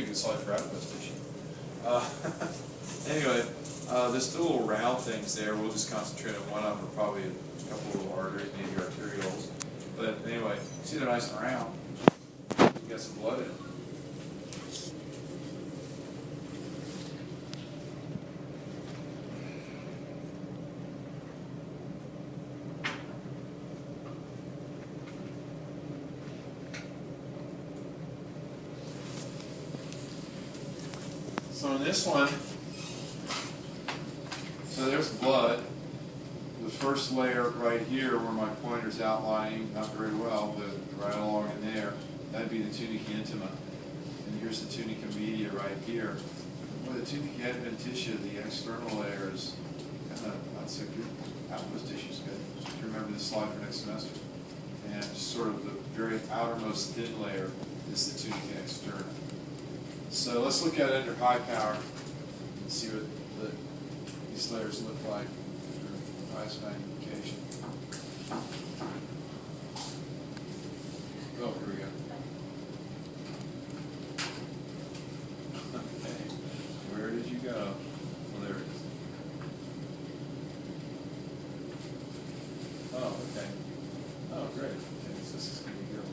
good slide for adipose tissue. Anyway, there's still little round things there. We'll just concentrate on one of them, or probably a couple of little arteries, maybe arterioles. But anyway, see they're nice and round. You got some blood in them. So in this one, so there's blood. The first layer right here where my pointer's outlining, not very well, but right along in there, that'd be the tunica intima. And here's the tunica media right here. Well, the tunica adventitia, the external layer is kind of not so good. Adipose tissue's good. If you remember this slide for next semester. And just sort of the very outermost thin layer is the tunica externa. So let's look at it under high power and see what these layers look like under highest magnification. Oh, here we go. Okay, where did you go? Oh, there it is. Oh, okay. Oh, great. Okay, so this is going to be good.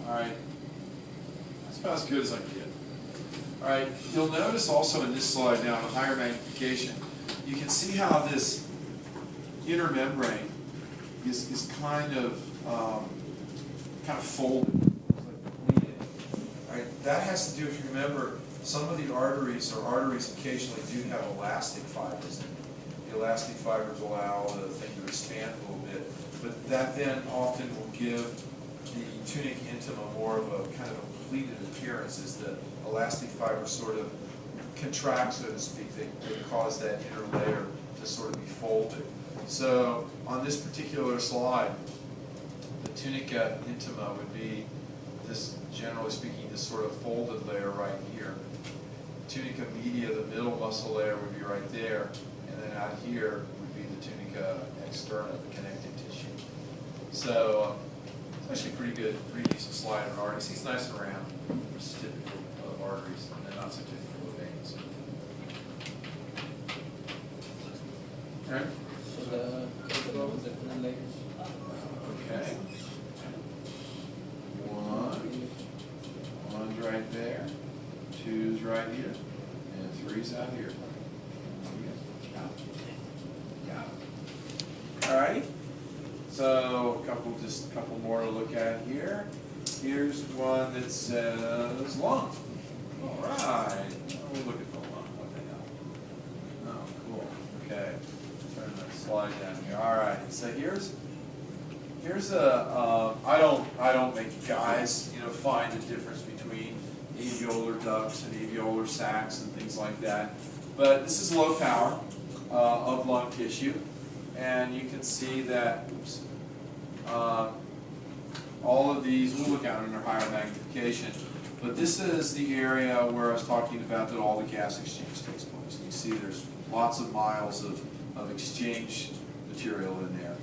All right. That's about as good as I can get. All right, you'll notice also in this slide now, in higher magnification, you can see how this inner membrane is kind of folded. All right, that has to do, if you remember, some of the arteries occasionally do have elastic fibers in them. The elastic fibers allow the thing to expand a little bit, but that then often will give the tunica intima more of a kind of a pleated appearance, as the elastic fibers sort of contract, so to speak. They cause that inner layer to sort of be folded. So on this particular slide, the tunica intima would be this, generally speaking, this sort of folded layer right here. Tunica media, the middle muscle layer, would be right there, and then out here would be the tunica externa, the connective tissue. So it's actually pretty good, pretty decent slide on arteries. It's nice and round, which is typical of arteries, and not so typical of veins. Okay. So the layers. Okay. One's right there, two's right here, and three's out here. Got it. All right. So just a couple more to look at here. Here's one that says lung. All right. We'll look at the lung. What the hell? Oh, cool. Okay. Turn that slide down here. All right. So here's a. I don't make guys find the difference between alveolar ducts and alveolar sacs and things like that. But this is low power of lung tissue. And you can see that, oops, all of these, we'll look at under higher magnification, but this is the area where I was talking about that all the gas exchange takes place. And you see there's lots of miles of exchange material in there.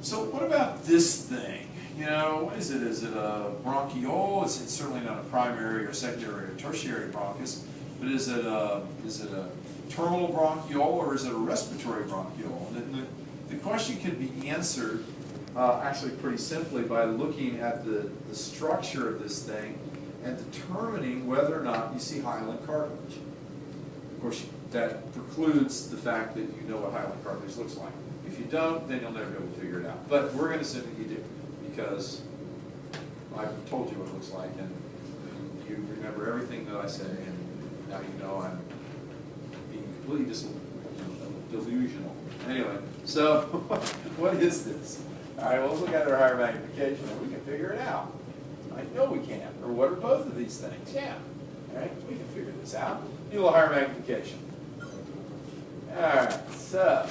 So what about this thing? What is it? Is it a bronchiole? It's certainly not a primary or secondary or tertiary bronchus, but is it a terminal bronchiole, or is it a respiratory bronchiole? And the question can be answered actually pretty simply by looking at the structure of this thing and determining whether or not you see hyaline cartilage. Of course, that precludes the fact that you know what hyaline cartilage looks like. If you don't, then you'll never be able to figure it out. But we're going to assume that you do, because I've told you what it looks like, and you remember everything that I say, and now you know I'm being completely delusional. Anyway, so what is this? All right, well, let's look at our higher magnification, and we can figure it out. I know we can. Or what are both of these things? Yeah. All right, we can figure this out. Need a little higher magnification. All right, so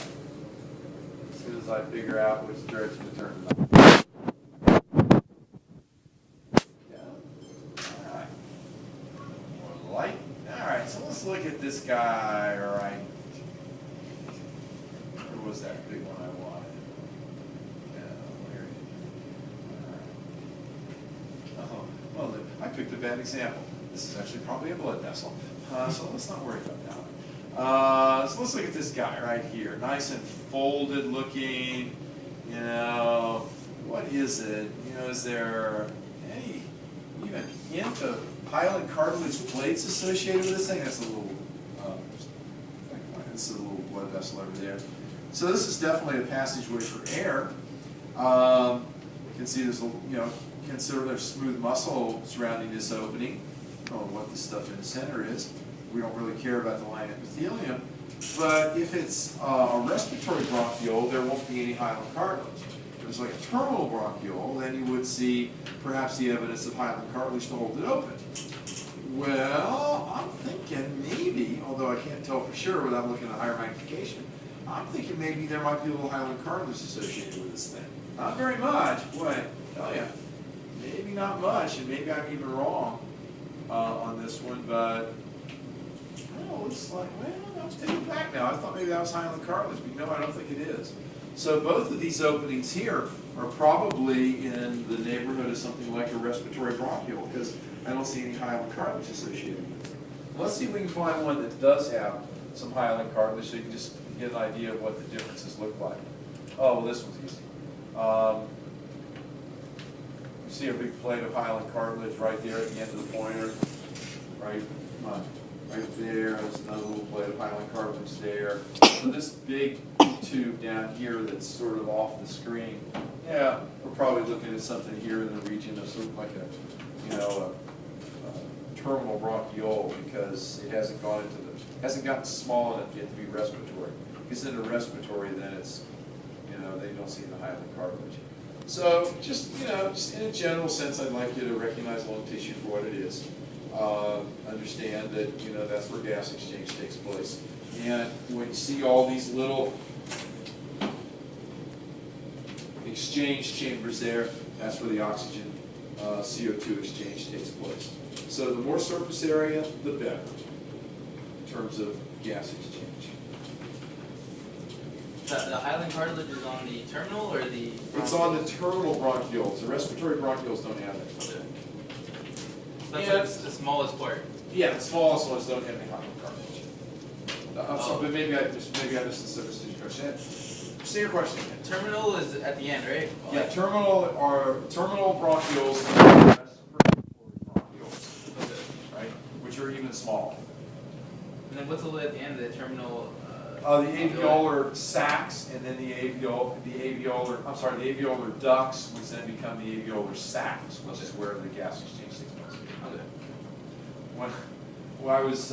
as soon as I figure out which direction to turn it on. All right. More light. All right, so let's look at this guy right. Where was that big one I wanted? Where is it? All right. Oh, well, I picked a bad example. This is actually probably a blood vessel, so let's not worry about that one. So let's look at this guy right here. Nice and folded looking. You know, what is it? You know, is there any even hint of hyaline cartilage plates associated with this thing? That's a little, this is a little blood vessel over there. So this is definitely a passageway for air. You can see there's a, you know, consider there's smooth muscle surrounding this opening. I don't know what the stuff in the center is. We don't really care about the line epithelium. But if it's a respiratory bronchiole, there won't be any hyaline cartilage. If it's like a terminal bronchiole, then you would see perhaps the evidence of hyaline cartilage to hold it open. Well, I'm thinking maybe, although I can't tell for sure without looking at higher magnification, I'm thinking maybe there might be a little hyaline cartilage associated with this thing. Not very much, boy, I tell ya. Maybe not much, and maybe I'm even wrong on this one, but well, it looks like, well, I was taking it back now. I thought maybe that was hyaline cartilage, but no, I don't think it is. So both of these openings here are probably in the neighborhood of something like a respiratory bronchiole, because I don't see any hyaline cartilage associated with it. Let's see if we can find one that does have some hyaline cartilage so you can just get an idea of what the differences look like. Oh, well, this one's easy. You see a big plate of hyaline cartilage right there at the end of the pointer, right there. There's another little plate of hyaline cartilage there. So this big tube down here that's sort of off the screen, yeah, we're probably looking at something here in the region of sort of like a, you know, a terminal bronchiole, because it hasn't gotten small enough yet to be respiratory. Because in a respiratory, then it's, you know, they don't see the hyaline cartilage. So just, you know, just in a general sense, I'd like you to recognize lung tissue for what it is. Understand that, you know, that's where gas exchange takes place. And when you see all these little exchange chambers there, that's where the oxygen CO2 exchange takes place. So the more surface area, the better in terms of gas exchange. The hyaline cartilage is on the terminal or the bronchioles? It's on the terminal bronchioles. The respiratory bronchioles don't have it. Okay. That's the smallest part. Yeah, the smallest ones don't have any hyaline cartilage. I'm sorry, but maybe I missed the surface tissue question. Say your question again. Terminal is at the end, right? Yeah, terminal bronchioles and respiratory bronchioles, Okay. right? Which are even smaller. And then what's the at the end of the terminal? The alveolar sacs, and then the alveolar ducts, which then become the alveolar sacs, which is where the gas exchange takes place. Okay. When I was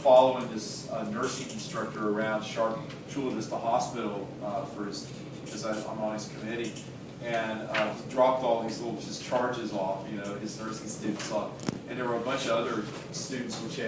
following this nursing instructor around Sharp Chula Vista Hospital because I'm on his committee, and he dropped all these little just charges off, you know, his nursing students on, and there were a bunch of other students which had